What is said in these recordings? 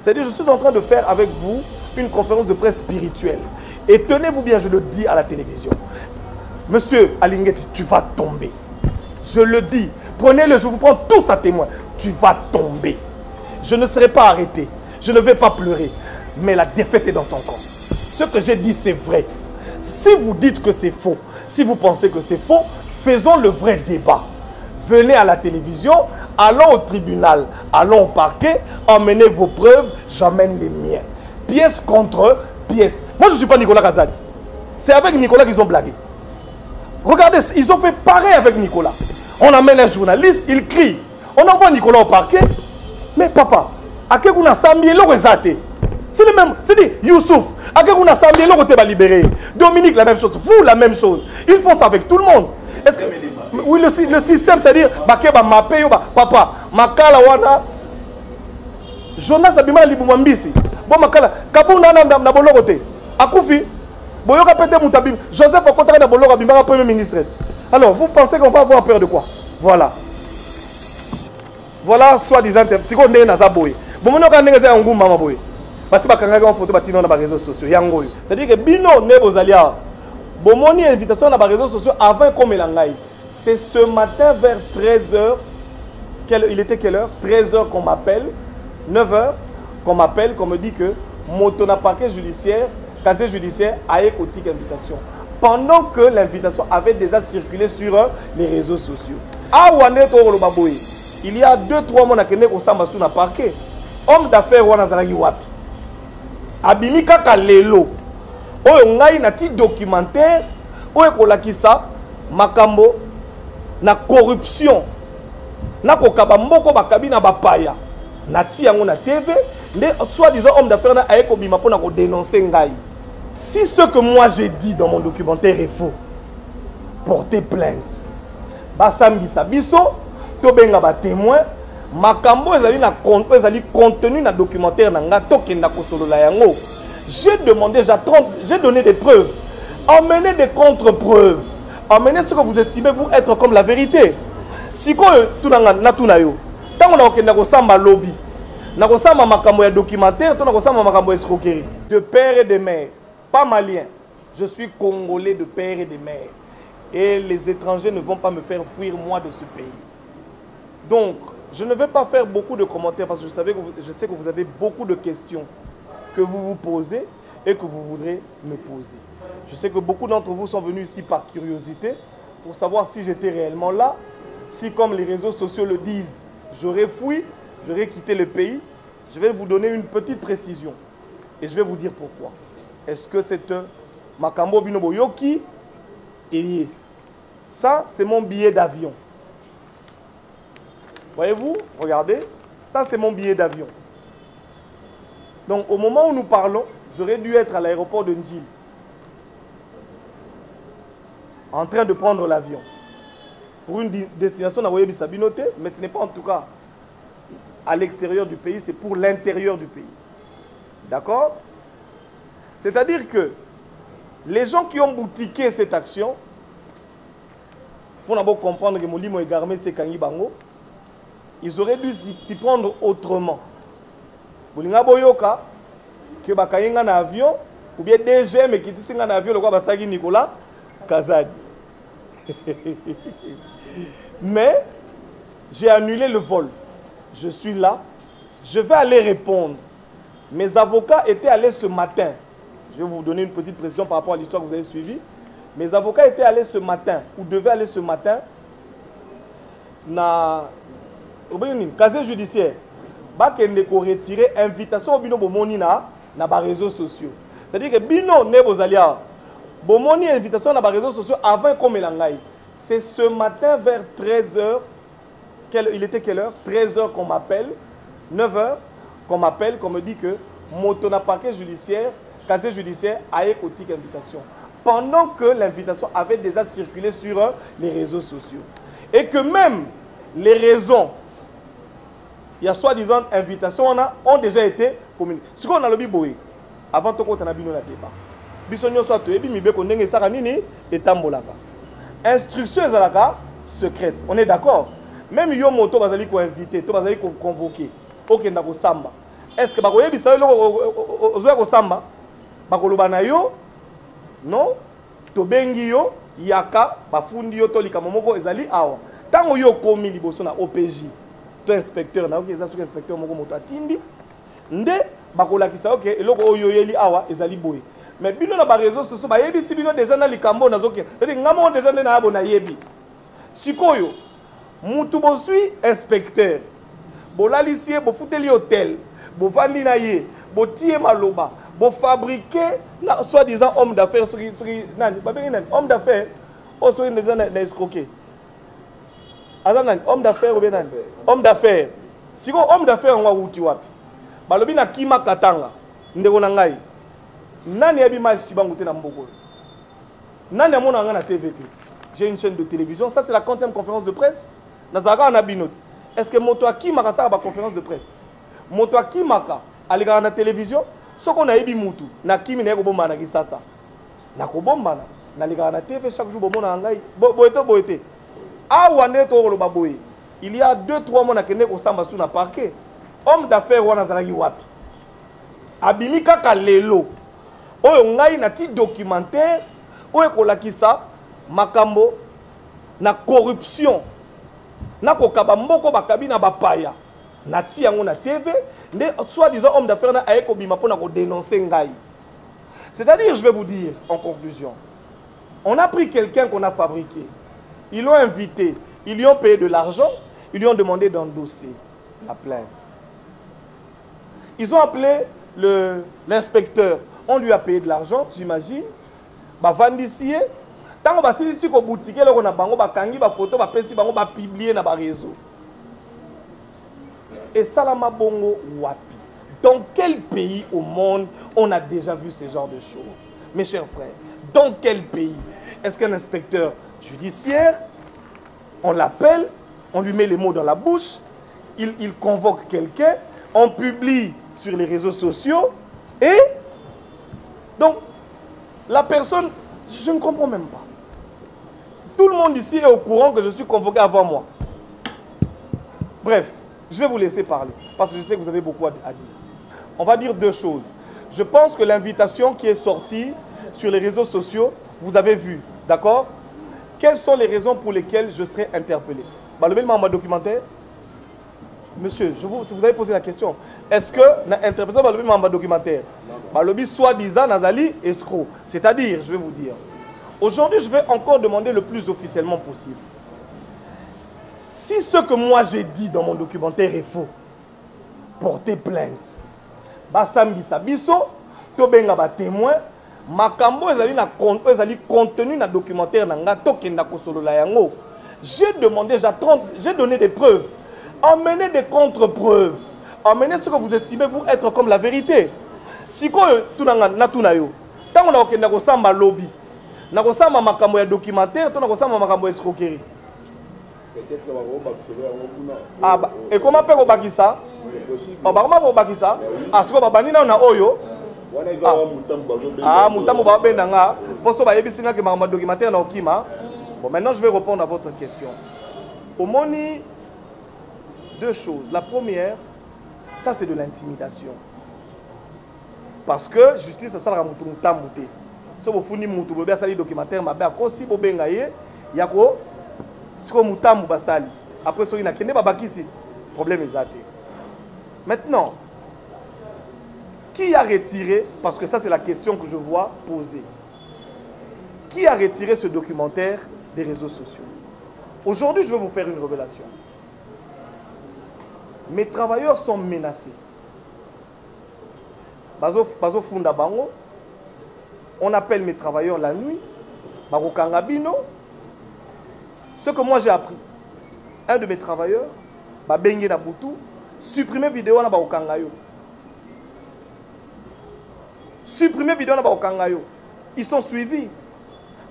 C'est-à-dire, je suis en train de faire avec vous une conférence de presse spirituelle. Et tenez-vous bien, je le dis à la télévision. Monsieur Alinguetti, tu vas tomber. Je le dis. Prenez-le, je vous prends tous à témoin. Tu vas tomber. Je ne serai pas arrêté. Je ne vais pas pleurer. Mais la défaite est dans ton camp. Ce que j'ai dit, c'est vrai. Si vous dites que c'est faux, si vous pensez que c'est faux, faisons le vrai débat. Venez à la télévision, allons au tribunal, allons au parquet, emmenez vos preuves, j'emmène les miens. Pièce contre pièce. Moi, je ne suis pas Nicolas Kazadi. C'est avec Nicolas qu'ils ont blagué. Regardez, ils ont fait pareil avec Nicolas. On amène un journaliste, il crie. On envoie Nicolas au parquet. Mais papa, à quel on a 100 000 euros exaté? C'est le même. C'est dit, Youssouf, à quel on a 100 000 euros, tu vas libérer. Dominique, la même chose. Vous, la même chose. Ils font ça avec tout le monde. Est-ce que... Oui, le système, c'est-à-dire, papa, Makala wana, Jonas Abima Liboumambisi. Bon, Makala, Kabouna na bologote. Akoufi, Boyoka Pete Moutabim, Joseph Okontara na bologa Bimba, Premier ministre. Alors, vous pensez qu'on va avoir peur de quoi? Voilà. Voilà, soi-disant, si on est dans un boy. Bon, on a un goût, maman boy. Parce que on a une photo dans les réseaux sociaux. C'est-à-dire que Bino, Nebo Zalia, bon, mon invitation dans les réseaux sociaux avant comme Elangaï. C'est ce matin vers 13h. Il était quelle heure? 13h qu'on m'appelle. 9h qu'on m'appelle, qu'on me dit que mon parquet judiciaire, casier judiciaire, a écouté invitation. Pendant que l'invitation avait déjà circulé sur les réseaux sociaux. Il y a 2-3 mois qui ont été parquet. Homme d'affaires, on a dit wapi. Abimika Kalelo. On a un documentaire. On a dit makambo. Na corruption na kokaba mboko bakabi na bapaya na ti yango na TV les soi-disant hommes d'affaires na ayeko bima pona ko dénoncer ngai. Si ce que moi j'ai dit dans mon documentaire est faux, portez plainte. Basambisa biso to benga ba témoin makambo ezali na compte ezali contenu na documentaire na nga to kenda ko solola yango. J'ai demandé, j'ai donné des preuves, emmené des contre-preuves. Amenez ce que vous estimez vous être comme la vérité. Si vous tout na tunayo, tant on a okenda ko samba lobby, na ko samba makambo ya documentaire, to na ko samba makambo escroquerie. De père et de mère, pas malien. Je suis congolais de père et de mère. Et les étrangers ne vont pas me faire fuir moi de ce pays. Donc, je ne vais pas faire beaucoup de commentaires parce que je sais que vous avez beaucoup de questions que vous vous posez et que vous voudrez me poser. Je sais que beaucoup d'entre vous sont venus ici par curiosité pour savoir si j'étais réellement là, si comme les réseaux sociaux le disent, j'aurais fui, j'aurais quitté le pays. Je vais vous donner une petite précision et je vais vous dire pourquoi. Est-ce que c'est un Makambo Binobo Yoki? Et ça, c'est mon billet d'avion. Voyez-vous, regardez, ça c'est mon billet d'avion. Donc au moment où nous parlons, j'aurais dû être à l'aéroport de Ndjil, en train de prendre l'avion pour une destination d'Awoye Bissabinoté, mais ce n'est pas en tout cas à l'extérieur du pays, c'est pour l'intérieur du pays. D'accord? C'est-à-dire que les gens qui ont boutiqué cette action, pour d'abord comprendre que Molimo et Garmé c'est Kangi Bango, ils auraient dû s'y prendre autrement. Bolinga Boyoka, que Bakayenga na avion, ou bien DG, mais qui dit un avion, le quoi Basagi Nicolas Kazadi. Mais j'ai annulé le vol. Je suis là. Je vais aller répondre. Mes avocats étaient allés ce matin. Je vais vous donner une petite précision par rapport à l'histoire que vous avez suivie. Mes avocats étaient allés ce matin, ou devaient aller ce matin, na casier judiciaire. Bakende ko retirer invitation au bino bomoni na réseaux sociaux. C'est-à-dire que bino ne bozalia bomoni invitation na réseaux sociaux avant comme elangai. C'est ce matin vers 13h. Il était quelle heure? 13h qu'on m'appelle, 9h qu'on m'appelle, qu'on me dit que mon parquet judiciaire, casier judiciaire a écouté invitation. Pendant que l'invitation avait déjà circulé sur les réseaux sociaux. Et que même les raisons, il y a soi-disant invitations, ont déjà été communiquées. Ce qu'on a le biboé, avant tout, on a bien le débat. Bisogno soit tu es bien, mais qu'on n'est pas nini et tambolaka. Instruction ezalaka secrète. On est d'accord. Même yo moto bazali ko invité, to bazali ko convoquer. Ok ndako samba. est-ce que bakoyebisa yo ozoya kosamba bakoloba na yo non tobengi yo yaka bafundi yo to likambo moko ezali awa tango yo komi liboso na OPJ to inspecteur na oki eza soki inspecteur moko moto atindi nde bakolakisa ok eloko oyo yeli awa ezali boye mais bino na ba réseaux sociaux bayebisi bino déjà na likambo nazoki c'est ngamo déjà na abo na yebi sikoyo mutu bosui inspecteur bolalisie bofuteli hôtel bofandi na ye botie maloba bofabriquer na soi-disant homme d'affaires soki nani babengi nani homme d'affaires o soki déjà na escroquer azana homme d'affaires ou bien nani homme d'affaires siko homme d'affaires ngwa wuti wapi balobi na kima katanga ndeko na ngai nani yabi machi bangu te na mboko nani amona nga na TVT j'ai une chaîne de télévision ça c'est la 40e conférence de presse nazaka na binoti est-ce que moto akimaka ça ba conférence de presse moto akimaka alika na télévision soko na yebi mutu na kimi na ko bomba na kisasa na ko bomba na lika na TV chaque jour bomona ngai boete awa ne to lo baboye il y a 2-3 mois na kende ko samba sous na parquet homme d'affaires wana zalaki wapi abimi kaka lelo oyo ngai na ti documentaire oyo kolakisa makambo na corruption na kokaba mboko bakabi na bapaya na ti yango na TV nde soi-disant homme d'affaires na ayeko bima pona ko dénoncer ngai. C'est-à-dire, je vais vous dire en conclusion, on a pris quelqu'un qu'on a fabriqué, ils l'ont invité, ils lui ont payé de l'argent, ils lui ont demandé d'endosser la plainte. Ils ont appelé l'inspecteur, on lui a payé de l'argent, j'imagine, bah vendissier. Tant que si si ko boutique là on a bango ba kangi ba photo ba pesi bango ba publier na ba réseau. Et salama bongo wapi. Dans quel pays au monde on a déjà vu ce genre de choses? Mes chers frères, dans quel pays? Est-ce qu'un inspecteur judiciaire, on l'appelle, on lui met les mots dans la bouche, il convoque quelqu'un, on publie sur les réseaux sociaux et donc la personne, je ne comprends même pas. Tout le monde ici est au courant que je suis convoqué avant moi. Bref, je vais vous laisser parler parce que je sais que vous avez beaucoup à dire. On va dire deux choses. Je pense que l'invitation qui est sortie sur les réseaux sociaux, vous avez vu, d'accord? Quelles sont les raisons pour lesquelles je serai interpellé? Le même documentaire. Monsieur, vous avez posé la question. Est-ce que l'interprétation le même documentaire? Le soi-disant Nazali escroc. C'est-à-dire, je vais vous dire, aujourd'hui, je vais encore demander le plus officiellement possible. Si ce que moi j'ai dit dans mon documentaire est faux, portez plainte. Basambi Sabiso, Tobenga ba témoin, makambo ezali contenu na documentaire nanga tokenda kosolola yango. J'ai demandé, j'ai donné des preuves. Emmenez des contre-preuves. Emmenez ce que vous estimez vous être comme la vérité. Si quoi tunanga natuna yo. Tant on a okenda kosamba lobby. Na kosamba makambo ya documentaire, to na kosamba makambo escroquerie. Peut-être que ah bah, et comment peut-on bâtir ça? Oh bah comment peut-on bâtir ça? Ah si quoi babani na oyo. Ah mutambo ba benanga. Poso ba yebisinga ke makambo documentaire na okima. Bon maintenant je vais répondre à votre question. Au moni deux choses. La première, ça c'est de l'intimidation. Parce que justice ça sera mutu mutambuté. So bo funi mutu bo bia sali documentaire mabe akosi bo benga ye yako siko mutambu basali. Après so ina kende ba bakisi problème ezate. Maintenant, qui a retiré, parce que ça c'est la question que je vois poser, qui a retiré ce documentaire des réseaux sociaux? Aujourd'hui, je vais vous faire une révélation. Mes travailleurs sont menacés. Bazo funda bango. On appelle mes travailleurs la nuit. Baro kangabino. Ce que moi j'ai appris, un de mes travailleurs, Babengue Nabutu, supprimer vidéo na ba okangayo. Supprimer vidéo na ba okangayo. Ils sont suivis.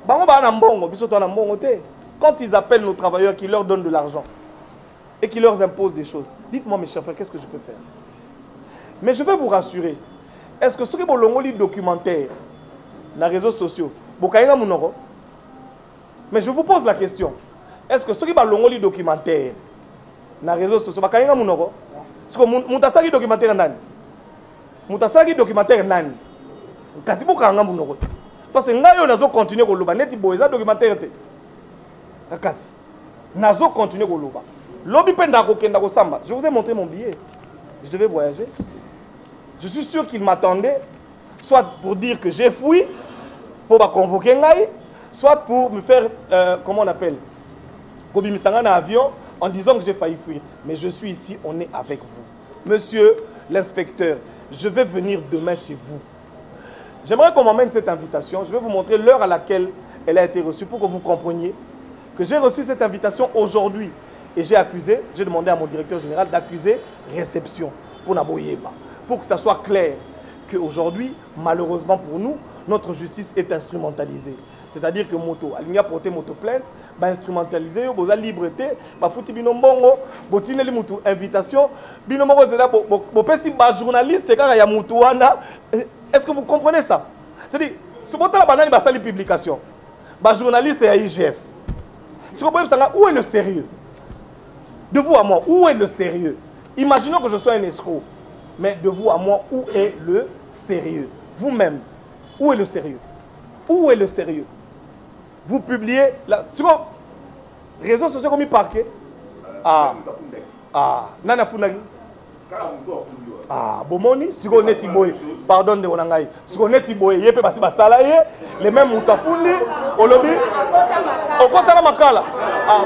Bango ba na mbongo, biso to na mbongo te. Quand ils appellent nos travailleurs qui leur donnent de l'argent et qui leur imposent des choses, dites-moi mes chers frères, qu'est-ce que je peux faire? Mais je vais vous rassurer. Est-ce que ce que bolongo li documentaire na réseaux sociaux, bokainga munoko? Mais je vous pose la question. Est-ce que ce qui bolongo li documentaire na réseaux sociaux, bokainga munoko? Est-ce que mutasaki documentaire nani? Mutasalaki documentaire nani. Kasi bokanga munoko. Parce que ngayo nazo continuer ko loba neti boza documentaire te. Kasi nazo continuer ko loba. Lobi penda ko kenda ko samba. Je vous ai montré mon billet. Je devais voyager. Je suis sûr qu'il m'attendait soit pour dire que j'ai fui pour me convoquer ngai, soit pour me faire comment on appelle Kobimisanga na avion en disant que j'ai failli fuir. Mais je suis ici, on est avec vous. Monsieur l'inspecteur, je vais venir demain chez vous. J'aimerais qu'on m'emmène cette invitation. Je vais vous montrer l'heure à laquelle elle a été reçue pour que vous compreniez que j'ai reçu cette invitation aujourd'hui. Et j'ai demandé à mon directeur général d'accuser réception pour Naboyeba. Pour que ça soit clair qu'aujourd'hui, malheureusement pour nous, notre justice est instrumentalisée. C'est-à-dire que moto, il y a porté moto plainte, instrumentalisé, vous avez liberté, fouti binombongo, botine li mutu invitation, binombongo c'est là, si journaliste car il y a mutuana. Est-ce que vous comprenez ça? C'est-à-dire, ce botin la banane va salir publication. Journaliste et à IGF. Si vous comprenez ça, où est le sérieux? De vous à moi, où est le sérieux? Imaginons que je sois un escroc. Mais de vous à moi, où est le sérieux? Vous-même, où est le sérieux? Où est le sérieux? Vous publiez... C'est quoi? Réseaux sociaux comme il parquet? Nana Funagi? Bomoni, si on est Iboye, pardon de Onangaï, si on est Iboye, il peut passer par Salaye, les mêmes Moutafouli, au lobby, au Kotala Makala.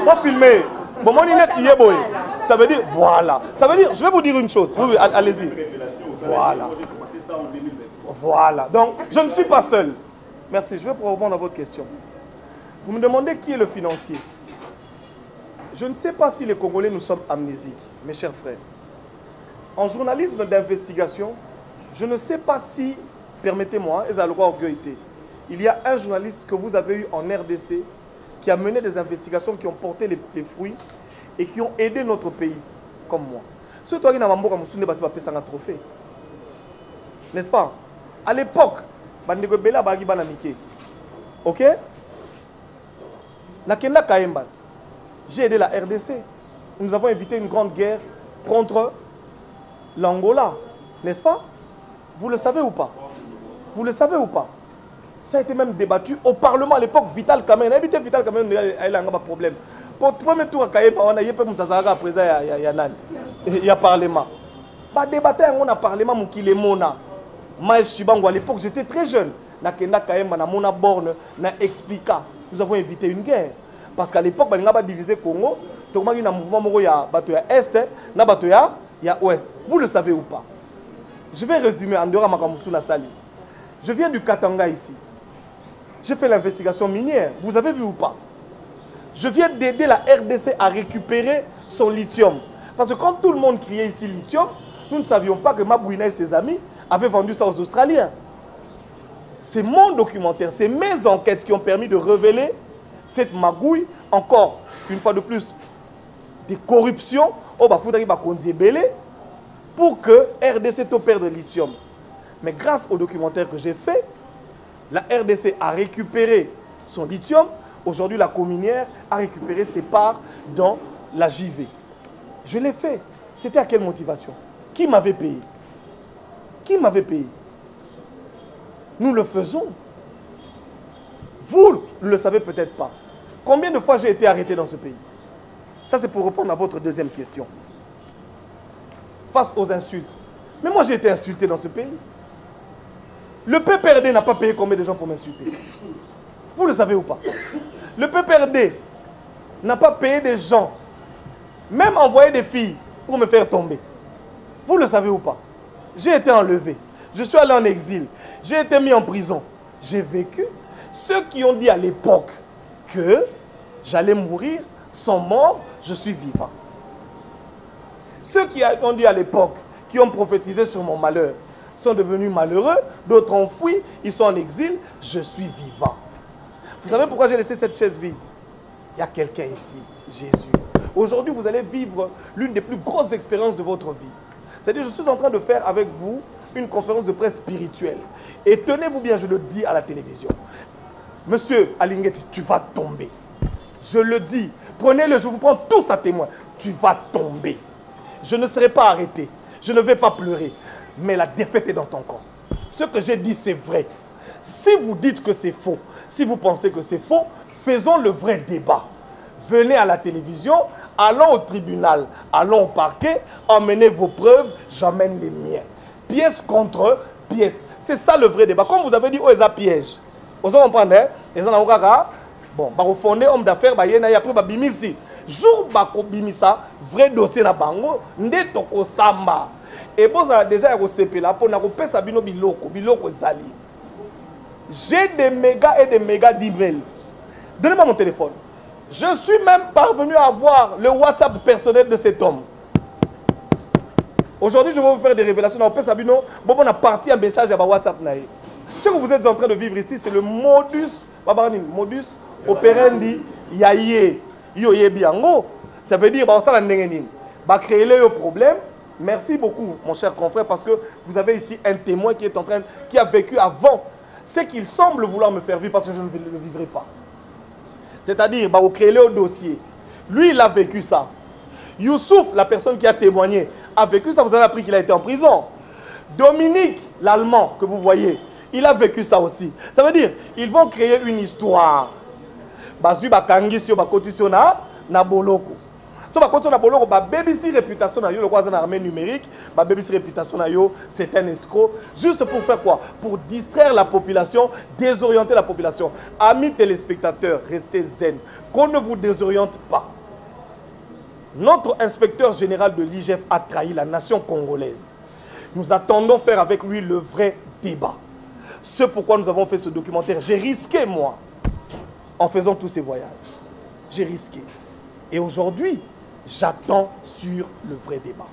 Bon filmé, Bomoni net Iboye. Ça veut dire, voilà. Ça veut dire, je vais vous dire une chose. Oui, allez-y. Voilà. Voilà. Donc, je ne suis pas seul. Merci. Je vais répondre à votre question. Vous me demandez qui est le financier. Je ne sais pas si les Congolais nous sommes amnésiques, mes chers frères. En journalisme d'investigation, je ne sais pas si, permettez-moi, il y a un journaliste que vous avez eu en RDC qui a mené des investigations qui ont porté les fruits et qui ont aidé notre pays, comme moi. Ce toi qui n'a pas un trophée. N'est-ce pas? À l'époque, ok? J'ai aidé la RDC. Nous avons évité une grande guerre contre l'Angola. N'est-ce pas? Vous le savez ou pas? Vous le savez ou pas? Ça a été même débattu au Parlement à l'époque. Vital Kamerhe. Habité Vital Kamerhe, il y a un problème. Pour le premier tour, il y a Parlement. Bah débattre on a Parlement mukile mona. Maël Chibango à l'époque j'étais très jeune. Na kenda kaemba na mona borne na explica. Nous avons évité une guerre parce qu'à l'époque on a divisé Congo. Tout le monde a un mouvement moko ya bato ya est na bato ya ouest. Vous le savez ou pas? Je vais résumer en dehors makamoussou na sali. Je viens du Katanga ici. J'ai fait l'investigation minière. Vous avez vu ou pas? Je viens d'aider la RDC à récupérer son lithium. Parce que quand tout le monde criait ici lithium, nous ne savions pas que Mabouina et ses amis avaient vendu ça aux Australiens. C'est mon documentaire, c'est mes enquêtes qui ont permis de révéler cette magouille, encore une fois de plus, des corruptions pour que RDC opère de lithium. Mais grâce au documentaire que j'ai fait, la RDC a récupéré son lithium. Aujourd'hui, la communière a récupéré ses parts dans la JV. Je l'ai fait. C'était à quelle motivation? Qui m'avait payé? Qui m'avait payé? Nous le faisons. Vous ne le savez peut-être pas. Combien de fois j'ai été arrêté dans ce pays? Ça, c'est pour répondre à votre deuxième question. Face aux insultes. Mais moi, j'ai été insulté dans ce pays. Le PPRD n'a pas payé combien de gens pour m'insulter? Vous le savez ou pas? Le PPRD n'a pas payé des gens, même envoyé des filles pour me faire tomber. Vous le savez ou pas? J'ai été enlevé. Je suis allé en exil. J'ai été mis en prison. J'ai vécu. Ceux qui ont dit à l'époque que j'allais mourir sont morts, je suis vivant. Ceux qui ont dit à l'époque, qui ont prophétisé sur mon malheur, sont devenus malheureux. D'autres ont fui, ils sont en exil. Je suis vivant. Vous savez pourquoi j'ai laissé cette chaise vide? Il y a quelqu'un ici, Jésus. Aujourd'hui, vous allez vivre l'une des plus grosses expériences de votre vie. C'est-à-dire, je suis en train de faire avec vous une conférence de presse spirituelle. Et tenez-vous bien, je le dis à la télévision. Monsieur Alinguetti, tu vas tomber. Je le dis. Prenez-le, je vous prends tous à témoin. Tu vas tomber. Je ne serai pas arrêté. Je ne vais pas pleurer. mais la défaite est dans ton camp. Ce que j'ai dit, c'est vrai. Si vous dites que c'est faux, si vous pensez que c'est faux, faisons le vrai débat. Venez à la télévision, allons au tribunal, allons au parquet, emmenez vos preuves, j'emmène les miens. Pièce contre pièce. C'est ça le vrai débat. Comme vous avez dit, oh, ils ont piège. Vous comprenez? Ils ont bon, vous fondez homme d'affaires, et après, bimisi. Jour bako bimisa, vrai dossier na bango, ndeto ko samba. Et bon, ça déjà au CP là pour na ko pesa bino biloko zali. J'ai des mégas et des mégas d'emails. Donnez-moi mon téléphone. Je suis même parvenu à avoir le WhatsApp personnel de cet homme. Aujourd'hui, je vais vous faire des révélations. On a parti un message à WhatsApp. Ce que vous êtes en train de vivre ici, c'est le modus operandi yaye yoye biango. Ça veut dire ça va créer le problème. Merci beaucoup, mon cher confrère, parce que vous avez ici un témoin qui a vécu avant ce qu'il semble vouloir me faire vivre parce que je ne le vivrai pas. C'est-à-dire, vous créez le dossier. Lui, il a vécu ça. Youssouf, la personne qui a témoigné, a vécu ça. Vous avez appris qu'il a été en prison. Dominique, l'Allemand que vous voyez, il a vécu ça aussi. Ça veut dire, ils vont créer une histoire. Bazu bakangi sio bakoti sio na boloko. So bakoti na boloko ba BBC réputation na yo le croisé en armée numérique, ba BBC réputation na yo, c'est un escroc juste pour faire quoi? Pour distraire la population, désorienter la population. Amis téléspectateurs, restez zen. Qu'on ne vous désoriente pas. Notre inspecteur général de l'IGF a trahi la nation congolaise. Nous attendons faire avec lui le vrai débat. C'est pourquoi nous avons fait ce documentaire. J'ai risqué, moi, en faisant tous ces voyages. J'ai risqué. Et aujourd'hui, j'attends sur le vrai débat.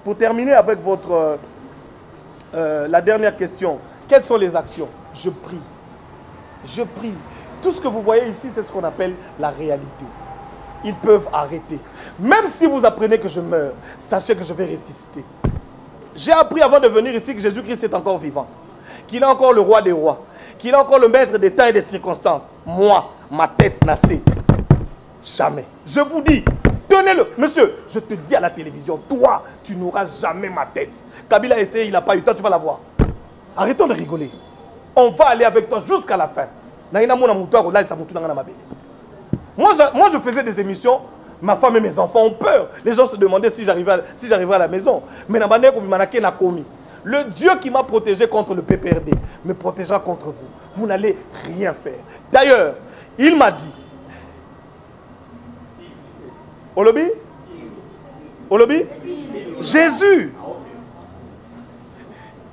Pour terminer avec votre, la dernière question, quelles sont les actions? Je prie. Je prie. Tout ce que vous voyez ici, c'est ce qu'on appelle la réalité. Ils peuvent arrêter. Même si vous apprenez que je meurs, sachez que je vais ressusciter. J'ai appris avant de venir ici que Jésus-Christ est encore vivant. Qu'il est encore le roi des rois. Qu'il est encore le maître des temps et des circonstances. Moi, ma tête nassée. Jamais. Je vous dis, tenez-le. Monsieur, je te dis à la télévision, toi, tu n'auras jamais ma tête. Kabila a essayé, il n'a pas eu. Toi, tu vas la voir. Arrêtons de rigoler. On va aller avec toi jusqu'à la fin. Moi, je faisais des émissions, ma femme et mes enfants ont peur. Les gens se demandaient si j'arrivais à la maison. Mais le Dieu qui m'a protégé contre le PPRD me protégera contre vous. Vous n'allez rien faire. D'ailleurs, il m'a dit, Olobi? Olobi? Jésus,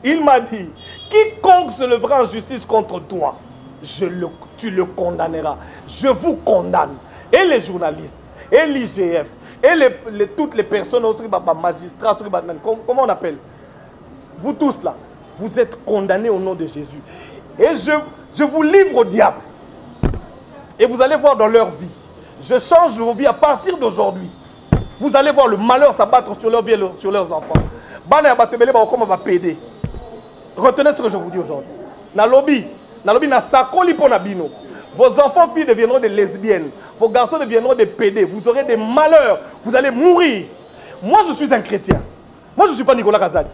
il m'a dit, quiconque se lèvera en justice contre toi, tu le condamneras. Je vous condamne. Et les journalistes, et l'IGF, et toutes les personnes, magistrats, comment on appelle? Vous tous là, vous êtes condamnés au nom de Jésus. Et je vous livre au diable. Et vous allez voir dans leur vie. Je change vos vies à partir d'aujourd'hui. Vous allez voir le malheur s'abattre sur leur vie et sur leurs enfants. Retenez ce que je vous dis aujourd'hui. Nalobi, na sakoli po na bino. Vos enfants filles deviendront des lesbiennes. Vos garçons deviendront des pédés. Vous aurez des malheurs. Vous allez mourir. Moi, je suis un chrétien. Moi, je ne suis pas Nicolas Kazadi.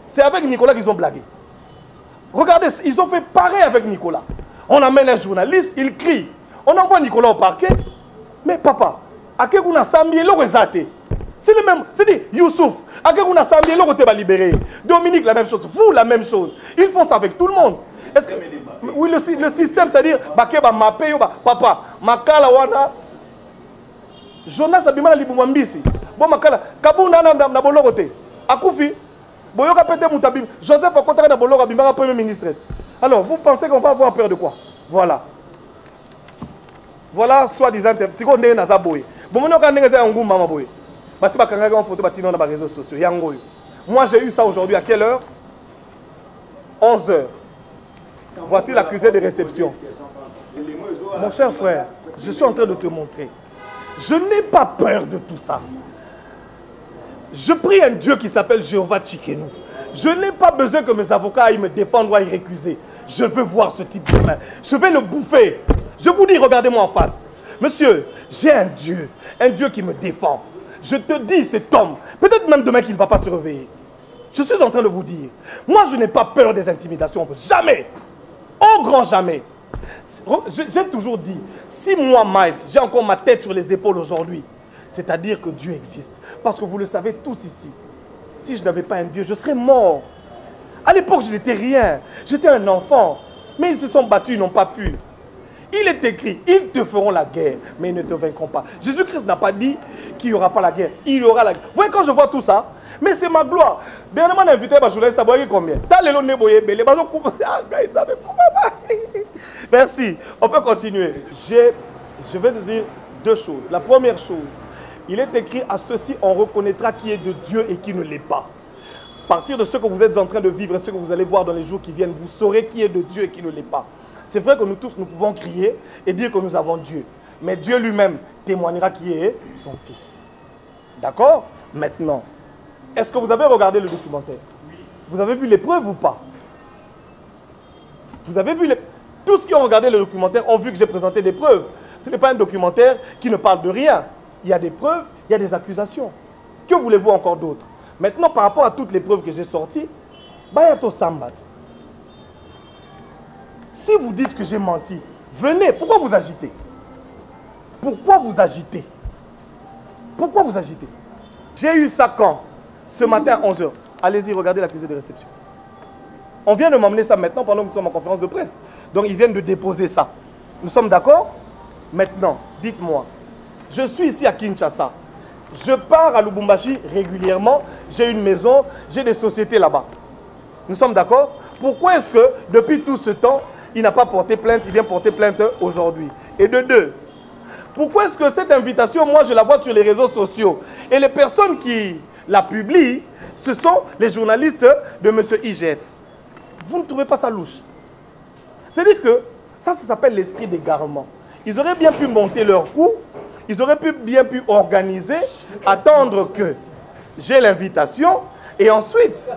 C'est avec Nicolas qu'ils ont blagué. Regardez, ils ont fait pareil avec Nicolas. On amène un journaliste, il crie. On envoie Nicolas au parquet. Mais papa, à quel point c'est le même. C'est-à-dire, Youssouf, à quel point tu vas libérer. Dominique, la même chose. Vous, la même chose. Ils font ça avec tout le monde. Est-ce que, oui, le système, c'est-à-dire, papa, Makala wana, Jonas Abimana Libumambisi, bon Makala, Kabunda na Bolorote, Akoufi, Boyoka Pete Moutabim, Joseph Akontara na Boloro Abimana, Premier ministre. Alors, vous pensez qu'on va avoir peur de quoi? Voilà. Voilà, soi-disant, si on est dans Zaboé. Bon, on a un goût, maman boy. Parce que quand on photo dans les réseaux sociaux, moi, j'ai eu ça aujourd'hui à quelle heure? 11 h. Voici l'accusé de réception. Mon cher frère, je suis en train de te montrer. Je n'ai pas peur de tout ça. Je prie un Dieu qui s'appelle Jéhovah Tchikenu. Je n'ai pas besoin que mes avocats aillent me défendre ou aillent récuser. Je veux voir ce type de main. Je vais le bouffer. Je vous dis, regardez-moi en face. Monsieur, j'ai un Dieu qui me défend. Je te dis, cet homme, peut-être même demain qu'il ne va pas se réveiller. Je suis en train de vous dire, moi je n'ai pas peur des intimidations, jamais, au grand jamais. J'ai toujours dit, si moi Miles, j'ai encore ma tête sur les épaules aujourd'hui, c'est-à-dire que Dieu existe. Parce que vous le savez tous ici, si je n'avais pas un Dieu, je serais mort. À l'époque, je n'étais rien, j'étais un enfant, mais ils se sont battus, ils n'ont pas pu. Il est écrit, ils te feront la guerre, mais ils ne te vaincront pas. Jésus-Christ n'a pas dit qu'il n'y aura pas la guerre. Il y aura la guerre. Vous voyez, quand je vois tout ça, mais c'est ma gloire. Dernièrement, on a invité ma journaliste, ça voyez combien? Merci. On peut continuer. Je vais te dire deux choses. La première chose, il est écrit, à ceci, on reconnaîtra qui est de Dieu et qui ne l'est pas. À partir de ce que vous êtes en train de vivre et ce que vous allez voir dans les jours qui viennent, vous saurez qui est de Dieu et qui ne l'est pas. C'est vrai que nous tous, nous pouvons crier et dire que nous avons Dieu. Mais Dieu lui-même témoignera qui est son Fils. D'accord? Maintenant, est-ce que vous avez regardé le documentaire? Oui. Vous avez vu les preuves ou pas? Vous avez vu les... Tous ceux qui ont regardé le documentaire ont vu que j'ai présenté des preuves. Ce n'est pas un documentaire qui ne parle de rien. Il y a des preuves, il y a des accusations. Que voulez-vous encore d'autre? Maintenant, par rapport à toutes les preuves que j'ai sorties, Bayato Sambat. Si vous dites que j'ai menti, venez. Pourquoi vous agitez? Pourquoi vous agitez? Pourquoi vous agitez? J'ai eu ça quand? Ce matin à 11h. Allez-y, regardez l'accusé de réception. On vient de m'emmener ça maintenant pendant que nous sommes en conférence de presse. Donc ils viennent de déposer ça. Nous sommes d'accord? Maintenant, dites-moi. Je suis ici à Kinshasa. Je pars à Lubumbashi régulièrement. J'ai une maison, j'ai des sociétés là-bas. Nous sommes d'accord? Pourquoi est-ce que depuis tout ce temps, il n'a pas porté plainte, il vient porter plainte aujourd'hui? Et de deux, pourquoi est-ce que cette invitation, moi je la vois sur les réseaux sociaux et les personnes qui la publient, ce sont les journalistes de M. IGF? Vous ne trouvez pas ça louche? C'est-à-dire que ça s'appelle l'esprit d'égarement. Ils auraient bien pu monter leur coup, ils auraient bien pu organiser, attendre que j'ai l'invitation et ensuite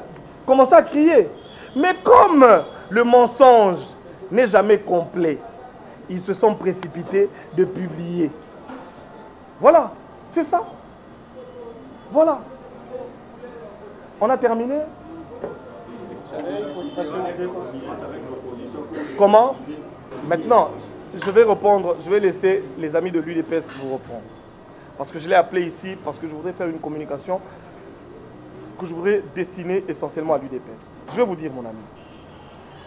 commencer à crier. Mais comme le mensonge n'est jamais complet, ils se sont précipités de publier. Voilà, c'est ça. Voilà. On a terminé? Comment? Maintenant, je vais répondre, je vais laisser les amis de l'UDPS vous reprendre. Parce que je l'ai appelé ici, parce que je voudrais faire une communication que je voudrais destiner essentiellement à l'UDPS. Je vais vous dire, mon ami.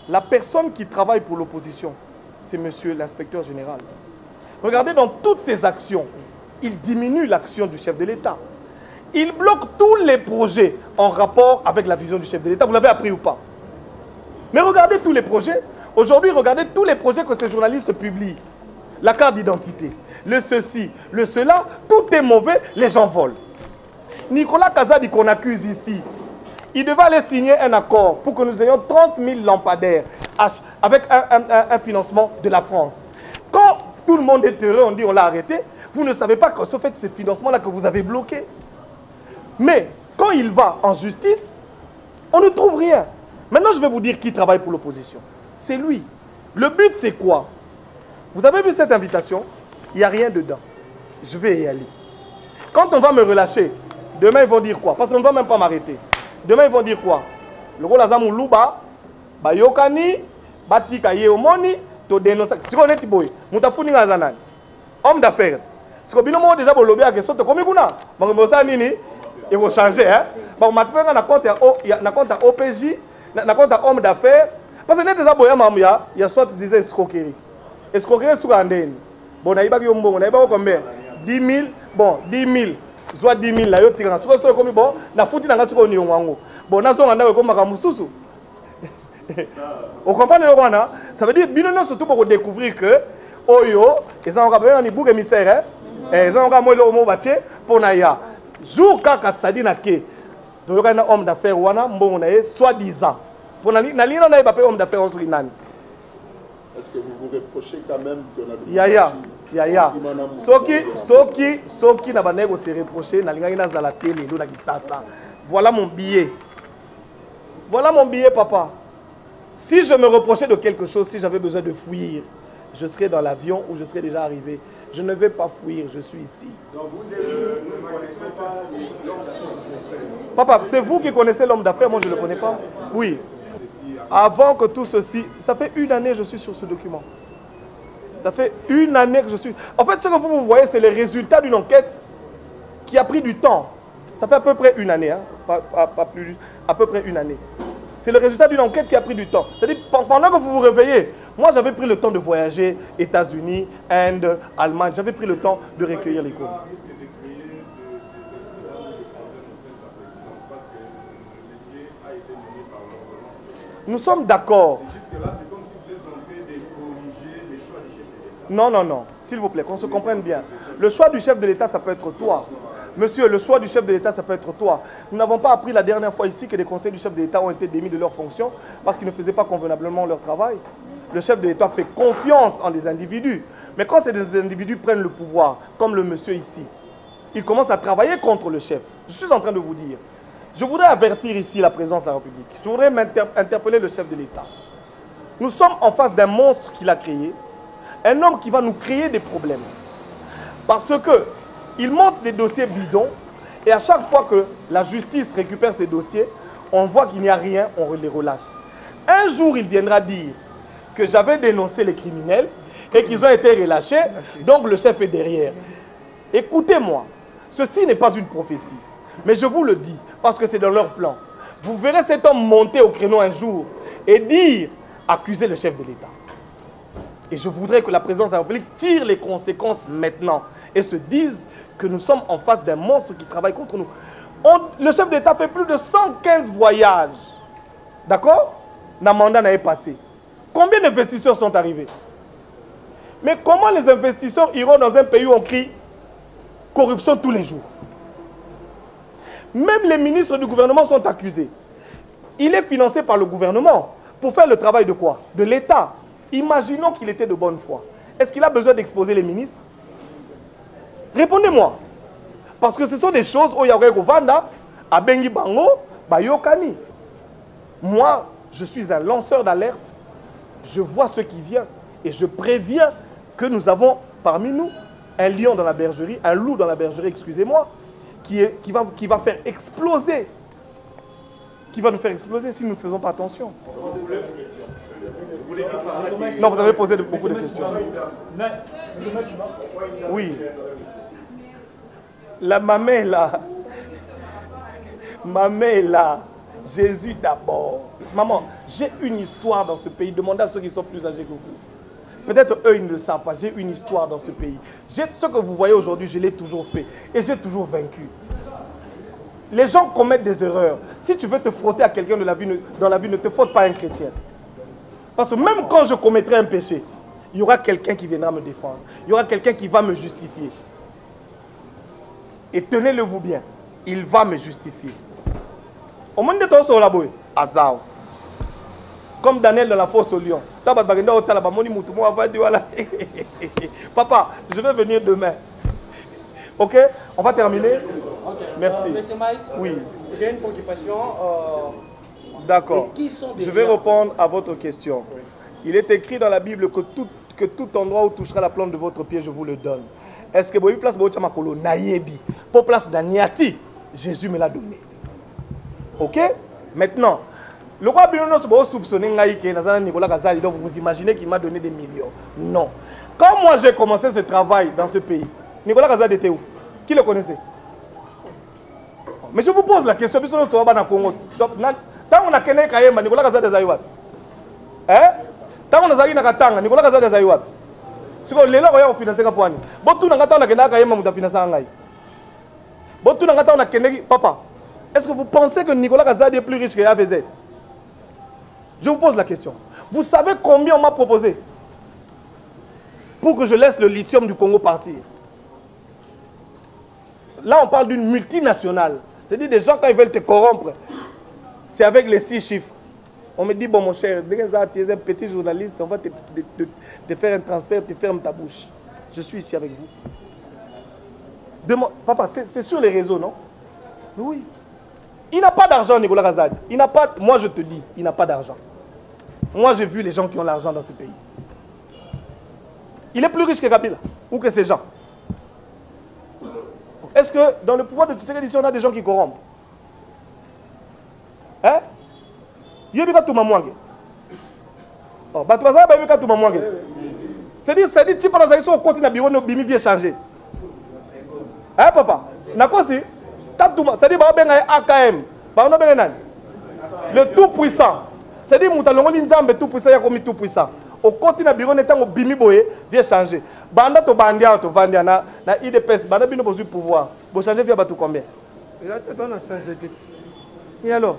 La personne qui travaille pour l'opposition, c'est monsieur l'inspecteur général. Regardez, dans toutes ses actions, il diminue l'action du chef de l'État. Il bloque tous les projets en rapport avec la vision du chef de l'État. Vous l'avez appris ou pas? Mais regardez tous les projets. Aujourd'hui, regardez tous les projets que ces journalistes publient. La carte d'identité, le ceci, le cela, tout est mauvais, les gens volent. Nicolas Kazadi qu'on accuse ici, il devait aller signer un accord pour que nous ayons 30 000 lampadaires avec un financement de la France. Quand tout le monde est heureux, on dit on l'a arrêté, vous ne savez pas que ce fait ce financement-là que vous avez bloqué. Mais quand il va en justice, on ne trouve rien. Maintenant, je vais vous dire qui travaille pour l'opposition. C'est lui. Le but, c'est quoi? Vous avez vu cette invitation? Il n'y a rien dedans. Je vais y aller. Quand on va me relâcher, demain, ils vont dire quoi? Parce qu'on ne va même pas m'arrêter. Demain, ils vont dire quoi? Le rôle Azamou Louba, Bayokani, Batika Yeomoni, to dénoncer. Si on est tiboy, Moutafouni Nazanan, homme d'affaires. Si on a déjà bolobé à question, tu connais quoi? Il faut changer. Maintenant, on a compte à OPJ, on a compte à homme d'affaires. Parce que déjà, il y a soit disait escroquerie. Escroquerie sur Andene. Bon, il y a combien? 10 000. Bon, 10 000. Soit 10 000 là, il y a comme bon, la foutu dans la seconde. Bon, na son anda comme Makamususu. Vous comprenez le Rwanda? Ça veut dire que surtout pour découvrir que Oyo, ils ont un bouc émissaire, ils ont un mot bâti pour Naya. Jour quand Katsadi n'a que, il y a un homme d'affaires soi-disant. Pour Nali, on a pas homme d'affaires en Suriname. Est-ce que vous vous reprochez quand même que la Yaya. Soki n'a pas négocié se reprocher, n'a la télé, voilà mon billet. Voilà mon billet, papa. Si je me reprochais de quelque chose, si j'avais besoin de fuir, je serais dans l'avion ou je serais déjà arrivé. Je ne vais pas fuir, je suis ici. Donc vous ne connaissez pas l'homme d'affaires. Papa, c'est vous qui connaissez l'homme d'affaires, moi je ne le connais pas. Oui. Avant que tout ceci, ça fait 1 année que je suis sur ce document. Ça fait 1 année que je suis... En fait, ce que vous voyez, c'est le résultat d'une enquête qui a pris du temps. Ça fait à peu près 1 année, hein? Pas plus, à peu près 1 année. C'est le résultat d'une enquête qui a pris du temps. C'est-à-dire, pendant que vous vous réveillez, moi j'avais pris le temps de voyager, États-Unis, Inde, Allemagne, j'avais pris le temps de recueillir les causes. Nous sommes d'accord. Non, non, non. S'il vous plaît, qu'on se comprenne bien. Le choix du chef de l'État, ça peut être toi. Monsieur, le choix du chef de l'État, ça peut être toi. Nous n'avons pas appris la dernière fois ici que des conseils du chef de l'État ont été démis de leurs fonctions parce qu'ils ne faisaient pas convenablement leur travail. Le chef de l'État fait confiance en des individus. Mais quand ces individus prennent le pouvoir, comme le monsieur ici, ils commencent à travailler contre le chef. Je suis en train de vous dire. Je voudrais avertir ici la présidence de la République. Je voudrais interpeller le chef de l'État. Nous sommes en face d'un monstre qu'il a créé. Un homme qui va nous créer des problèmes. Parce que il monte des dossiers bidons et à chaque fois que la justice récupère ces dossiers, on voit qu'il n'y a rien, on les relâche. Un jour, il viendra dire que j'avais dénoncé les criminels et qu'ils ont été relâchés, donc le chef est derrière. Écoutez-moi, ceci n'est pas une prophétie, mais je vous le dis parce que c'est dans leur plan. Vous verrez cet homme monter au créneau un jour et dire, accuser le chef de l'État. Et je voudrais que la présidence de la République tire les conséquences maintenant et se dise que nous sommes en face d'un monstre qui travaille contre nous. Le chef d'État fait plus de 115 voyages. D'accord? Le mandat n'a pas passé. Combien d'investisseurs sont arrivés? Mais comment les investisseurs iront dans un pays où on crie corruption tous les jours? Même les ministres du gouvernement sont accusés. Il est financé par le gouvernement pour faire le travail de quoi? De l'État. Imaginons qu'il était de bonne foi. Est-ce qu'il a besoin d'exposer les ministres? Répondez-moi. Parce que ce sont des choses où il y a Vanda, à Bengi Bango, Bayokani. Moi, je suis un lanceur d'alerte. Je vois ce qui vient. Et je préviens que nous avons parmi nous un lion dans la bergerie, un loup dans la bergerie, excusez-moi, qui va faire exploser. Qui va nous faire exploser si nous ne faisons pas attention. Non, vous avez posé beaucoup de questions. Oui. La maman est là. Maman est là. Jésus d'abord. Maman, j'ai une histoire dans ce pays. Demandez à ceux qui sont plus âgés que vous. Peut-être eux, ils ne le savent pas. J'ai une histoire dans ce pays. Ce que vous voyez aujourd'hui, je l'ai toujours fait. Et j'ai toujours vaincu. Les gens commettent des erreurs. Si tu veux te frotter à quelqu'un dans la vie, ne te frotte pas à un chrétien. Parce que même quand je commettrai un péché, il y aura quelqu'un qui viendra me défendre. Il y aura quelqu'un qui va me justifier. Et tenez-le-vous bien, il va me justifier. Au monde de toi, c'est Azao. Comme Daniel dans la fosse au lion. Papa, je vais venir demain. Ok? On va terminer. Okay. Merci. Monsieur Maïs, oui. J'ai une préoccupation. D'accord. Je vais répondre à votre question. Oui. Il est écrit dans la Bible que tout endroit où touchera la plante de votre pied, je vous le donne. Est-ce que vous avez place de Makolo Nayebi pour place d'Aniati? Jésus me l'a donné. Ok? Maintenant, le roi Bilono se soupçonner Nicolas Kazali, donc vous imaginez qu'il m'a donné des millions. Non. Quand moi j'ai commencé ce travail dans ce pays, Nicolas Kazali était où? Qui le connaissait? Mais je vous pose la question, tant on a Kenya Kayema, Nicolas Kazali Zayouat. Hein? Tant on a Zayou Nakatanga, Nicolas Kazali Zayouat. Si vous voulez financer Kapouani, Botou Nangata on a Kenya Kayema Mouta financer Angaï. Botou Nangata on a Kenya. Papa, est-ce que vous pensez que Nicolas Kazali est plus riche que AVZ? Je vous pose la question. Vous savez combien on m'a proposé pour que je laisse le lithium du Congo partir? Là, on parle d'une multinationale. C'est-à-dire des gens, quand ils veulent te corrompre, c'est avec les 6 chiffres. On me dit, bon, mon cher, dès que tu es un petit journaliste, on va te faire un transfert, te ferme ta bouche. Je suis ici avec vous. Papa, c'est sur les réseaux, non? Oui. Il n'a pas d'argent, Nicolas Kazadi. Il n'a pas, moi, je te dis, il n'a pas d'argent. Moi, j'ai vu les gens qui ont l'argent dans ce pays. Il est plus riche que Kabila ou que ces gens. Est-ce que dans le pouvoir de Tshisekedi, on a des gens qui corrompent? Yebika Toumamouangue. Oh, Batouaza, Yebika Toumamouangue. C'est-à-dire, tu penses que ça continue à bureau, nos bimi vient changer. Hein, papa? N'a quoi si? C'est-à-dire, AKM. Le tout-puissant. C'est-à-dire, Moutalongo Linzambe tout-puissant, il y a comme tout-puissant. Au continue à bureau, n'étant au bimi boye, vient changer. Banda to bandia, to vandia, na IDPS, banda bino besoin de pouvoir. Vous changez via batou combien? Et alors?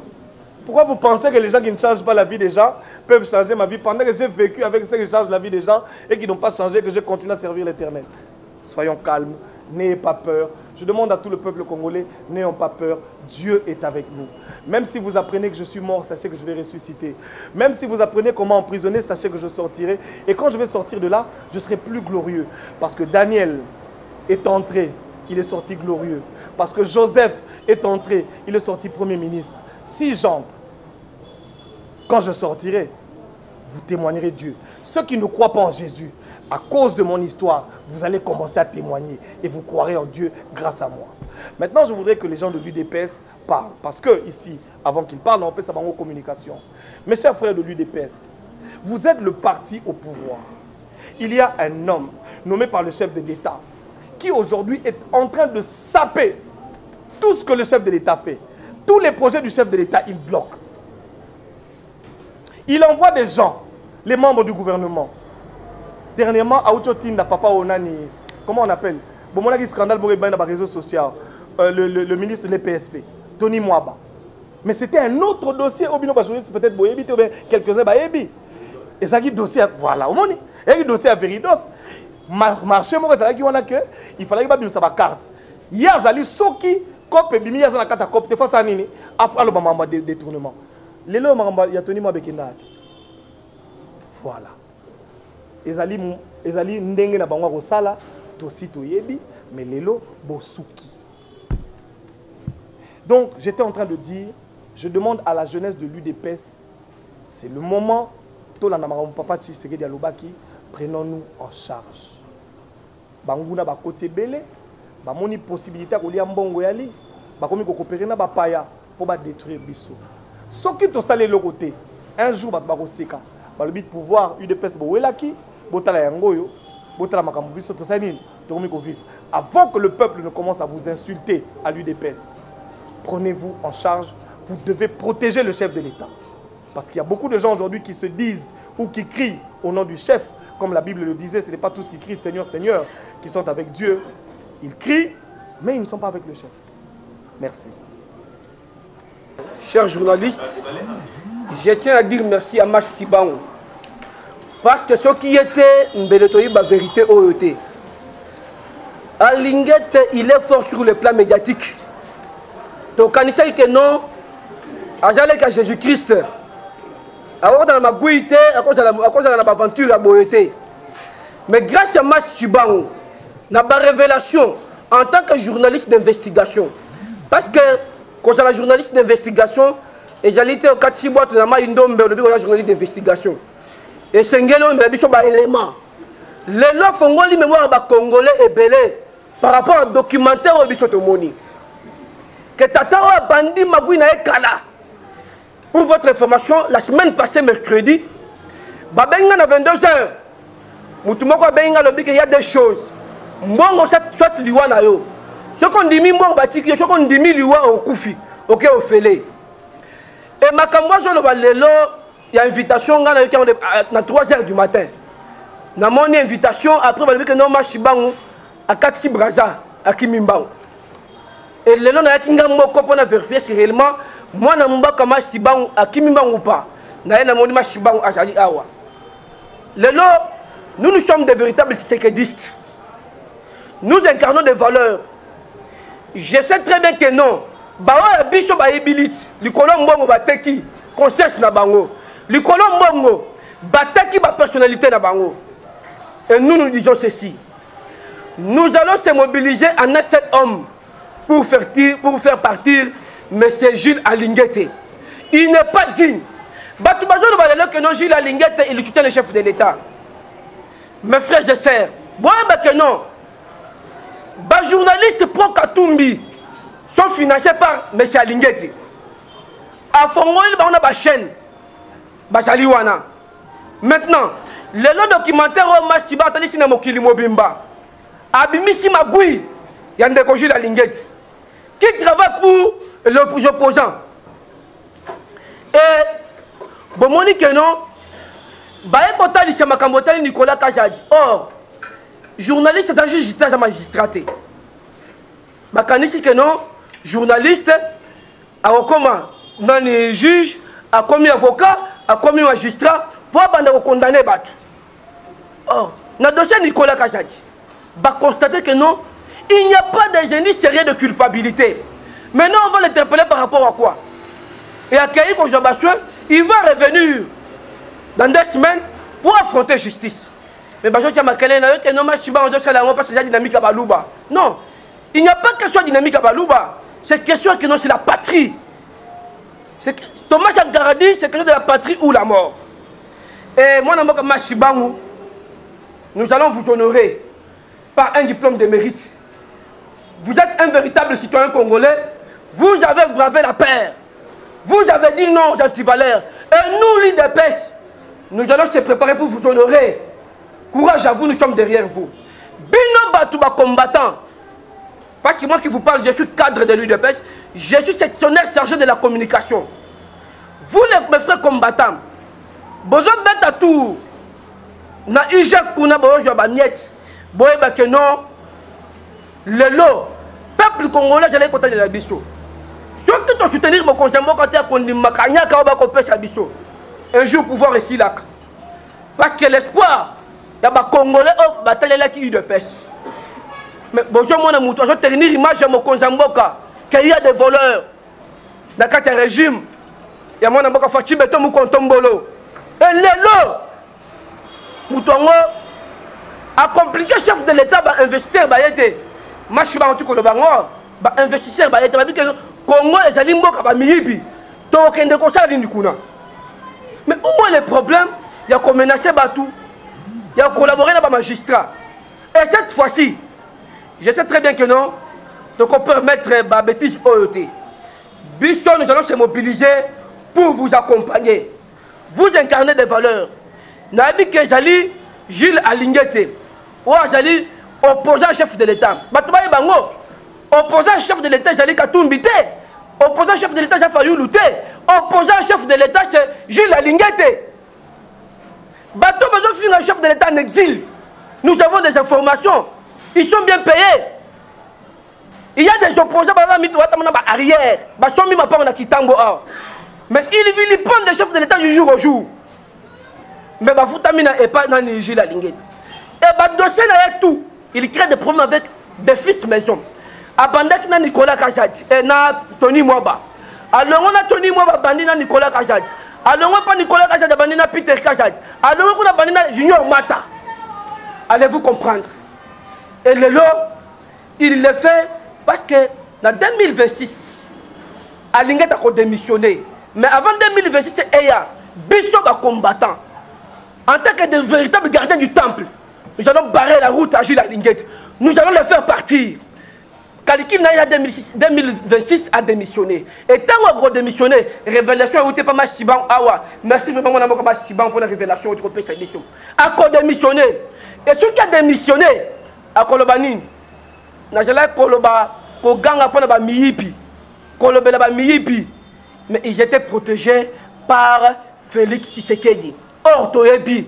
Pourquoi vous pensez que les gens qui ne changent pas la vie des gens peuvent changer ma vie pendant que j'ai vécu avec ceux qui changent la vie des gens et qui n'ont pas changé, que je continue à servir l'Éternel? Soyons calmes, n'ayez pas peur. Je demande à tout le peuple congolais, n'ayons pas peur. Dieu est avec nous. Même si vous apprenez que je suis mort, sachez que je vais ressusciter. Même si vous apprenez comment emprisonner, sachez que je sortirai. Et quand je vais sortir de là, je serai plus glorieux. Parce que Daniel est entré, il est sorti glorieux. Parce que Joseph est entré, il est sorti Premier ministre. Si j'entre, quand je sortirai, vous témoignerez Dieu. Ceux qui ne croient pas en Jésus, à cause de mon histoire, vous allez commencer à témoigner et vous croirez en Dieu grâce à moi. Maintenant, je voudrais que les gens de l'UDPS parlent. Parce que ici, avant qu'ils parlent, on peut savoir en communication. Mes chers frères de l'UDPS, vous êtes le parti au pouvoir. Il y a un homme nommé par le chef de l'État qui aujourd'hui est en train de saper tout ce que le chef de l'État fait. Tous les projets du chef de l'État, il bloque. Il envoie des gens, les membres du gouvernement. Dernièrement, Aouchotinda, Papa Onani, comment on appelle? Bon, on a un scandale dans les réseaux sociaux. Le ministre de l'EPSP, Tony Mwaba. Mais c'était un autre dossier. Peut-être Boyebi, quelques-uns, Bayebi. Et ça qui dossier, voilà, au monde. Et qui dossier à Veridos. Marché, il fallait que ça carte. Yazali Soki, Cop et Bimi, Yazana Kata Cop, te face à Nini, après le moment de détournement. Les lois, il y a Tony Mwaba Kendad. Voilà. Ezali ndenge na bango kosala tosi toyebi mais lelo bosuki. Donc j'étais en train de dire, je demande à la jeunesse de l'UDPS, c'est le moment tola na makambo papa Tshisekedi alobaki, prenons-nous en charge. Banguna ba côté belé, ba moni possibilité ko lia mbongo yali, ba komi ko coopérer na ba paya pour ba détruire biso. Soki to salé le côté, un jour ba ko seka, ba le but pouvoir UDPS bo welaki avant que le peuple ne commence à vous insulter à l'UDPS, prenez-vous en charge, vous devez protéger le chef de l'État. Parce qu'il y a beaucoup de gens aujourd'hui qui se disent ou qui crient au nom du chef, comme la Bible le disait, ce n'est pas tous qui crient Seigneur, Seigneur, qui sont avec Dieu. Ils crient, mais ils ne sont pas avec le chef. Merci. Chers journalistes, je tiens à dire merci à Mach Kibango. Parce que ce qui était la vérité au ET. Alinguette, il est fort sur le plan médiatique. Donc, quand il sait que non, à Jésus-Christ, à cause de ma gouïté, à cause de l'aventure à Boété. Mais grâce à Mach Kibango, il y a une révélation en tant que journaliste d'investigation. Parce que, quand je suis journaliste d'investigation, et j'allais au 4-6 boîtes, je suis journaliste d'investigation. Et c'est un élément. Les lois font une mémoire congolais et belé par rapport au documentaire au Bissotomoni. Que Tata Bandi Magouina et Kala. Pour votre information, la semaine passée, mercredi, Babenga à 22h. Moutoumoko Benga le il y a des choses. Mbongo soit liwa na yo. Ce qu'on dit moi batiki, ce qu'on dit liwa au Koufi, OK au Félé. Et ma camboise le balelo. Il y a une invitation à 3h du matin. Dans mon invitation, après, je vais dire que non, je suis à Katsi Braza, à Kimimbango. Et le nom de la vérifier si réellement, moi, je suis à Kimimbango ou pas. Je suis à Jali Awa. Nous sommes des véritables séquedistes. Nous incarnons des valeurs. Je sais très bien que non. Bawa biso ba ebilite, likolo mbongo bateki, conscience na bango. Likolo mbongo bateki ba personnalité na bango. Et nous disons ceci. Nous allons se mobiliser en un seul homme pour faire partir M. Jules Alinguette. Il n'est pas digne. Batubazo ne va dire que non, Jules Alinguette, il soutient le chef de l'État. Mes frères et sœurs, que non. Les journalistes Pro Katumbi sont financés par M. Alinguette. À Fongo, on a une chaîne. bazali wana. Maintenant, le documentaire au Mashiba tali sina mokili mobimba. Abimisi magui yande ko Jules Alingeti qui travaille pour l'opposant. Et bon moni que non bae kotali chez makambotali Nicolas Kajadi. Or journaliste c'est un juge un magistraté. Bakanisi que non journaliste a comment non juge a commis avocat a commis magistrat pour condamner Batu. Or dans le dossier Nicolas Kajadi va constater que non, il n'y a pas de génie sérieux de culpabilité. Maintenant, on va l'interpeller par rapport à quoi? Et accueillir comme Jean-Bachouin, il va revenir dans 2 semaines pour affronter justice. Mais Bachouin qui a marqué que non, je suis pas en parce que j'ai dynamique à Balouba. Non, il n'y a pas question dynamique à Balouba. C'est question que non, c'est la patrie. Thomas Garadi, c'est question de la patrie ou la mort. Et moi, nous allons vous honorer par un diplôme de mérite. Vous êtes un véritable citoyen congolais. Vous avez bravé la paix. Vous avez dit non aux antivaleurs. Et nous, l'IDPS, nous allons se préparer pour vous honorer. Courage à vous, nous sommes derrière vous. Bino Batouba combattant. Parce que moi qui vous parle, je suis cadre de l'UDPS. Je suis sectionnaire chargé de la communication. Vous, mes frères combattants, besoin de mettre tout. Na IGF kuna boyo ba niet. Boye ba que non. Le lot peuple congolais j'allais côté de la biso. Surtout de soutenir mon conjoint quand tu as connu makanya ka ba ko pesa biso. Un jour pouvoir ici là. Parce que l'espoir y a ba congolais au bataille qui de pêche. Mais bonjour mon amour, je tenir image de mon conjoint mboka qu'il y a des voleurs. Dans le régime, il y a mon mboka fachi beton mu kontombolo. Et le lot Moutongo a compliqué chef de l'État va investir ba yete. Machiba en tout ko bango ba investisseur ba yete ba bi que Congo et Zalimbo ka ba miyibi. To kende ko sala ni kuna. Mais où est le problème? Il y a qu'on menacer Batou. Il y a collaborer avec les magistrats. Et cette fois-ci, je sais très bien que non, donc on peut mettre la bêtise OET. Bisson, nous allons se mobiliser pour vous accompagner. Vous incarnez des valeurs. Nabi Kezali, Jules Alingeti. Ou Azali, opposant chef de l'État. Batoubaye Bango, opposant chef de l'État, Jali Katoumbité. Opposant chef de l'État, j'ai failli lutter. Opposant chef de l'État, c'est Jules Alingeti. Bateau besoin finir un chef de l'État en exil. Nous avons des informations. Ils sont bien payés. Il y a des opposants arrière. Mais ils prennent des chefs de l'État du jour au jour. Mais Bafoutamina n'est pas dans les Jules Alingeti. Et Badossé n'a tout. Il crée des problèmes avec des fils maison. Abandak na Nicolas Kajadi et na Tony Mwaba. Alors on a Tony Mwaba bandi na Nicolas Kajadi. Alors on pas Nicolas Kajadi bandi na Peter Kajadi. Alors on a bandi na Junior Mata. Allez-vous comprendre? Et le lot, il le fait parce que en 2026, Alingeti a démissionné. Mais avant 2026, c'est Eya, Bishop a combattant. En tant que de véritables gardiens du temple, nous allons barrer la route à Jules Alingeti. Nous allons le faire partir. Kalikim Naya 2026 a démissionné. Et tant qu'on a démissionné, révélation a été pas mal Siban Awa. Merci vraiment mon amour comme Siban pour la révélation au trophée cette émission. A démissionné. Et ceux qui ont démissionné, à Kolobani, Najala Koloba, Koganga Ponaba Miyipi, Kolobelaba Miyipi, mais ils étaient protégés par Félix Tshisekedi. Or, Toyebi,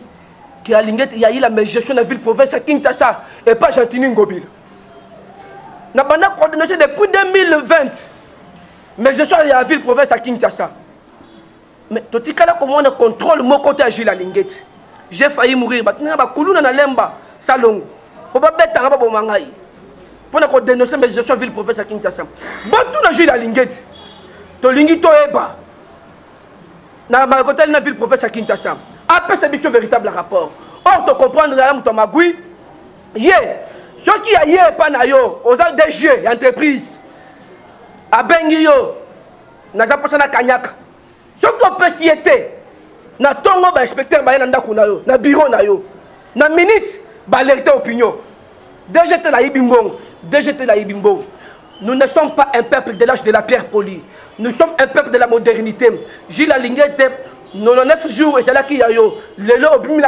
qui a Alingeti, il y a eu la gestion de la ville-province à Kinshasa et pas Jantini Ngobil. Nous avons coordonné depuis 2020, mais je suis à la ville-province à Kinshasa. Mais tout ce cas-là, comment on contrôle mon côté à Jules Alingeti. J'ai failli mourir. Je suis à Lemba, Salongo. Je ne suis pas Mangaï. Pour que dénoncer mes gestions ville province à Kinshasa. Bon, tout le Jules Alingeti. To lingi to eba. Na ma côté la ville province à Kinshasa. Après cette mission véritable rapport. Or tu comprendre la to magui. Ceux qui a pas na yo, aux des jeux, entreprises. A bengi yo. Na ja posa na kanyaka. Ceux qui ont société. Na tongo ba inspecteur ba na ndako na yo, na bureau na yo. Na minute ba alerter opinion. DGT la Ibimbong, DGT la Ibimbong. Nous ne sommes pas un peuple de l'âge de la pierre polie. Nous sommes un peuple de la modernité. Jules Alingeti, 99 jours ezalaki ya yo lelo obimi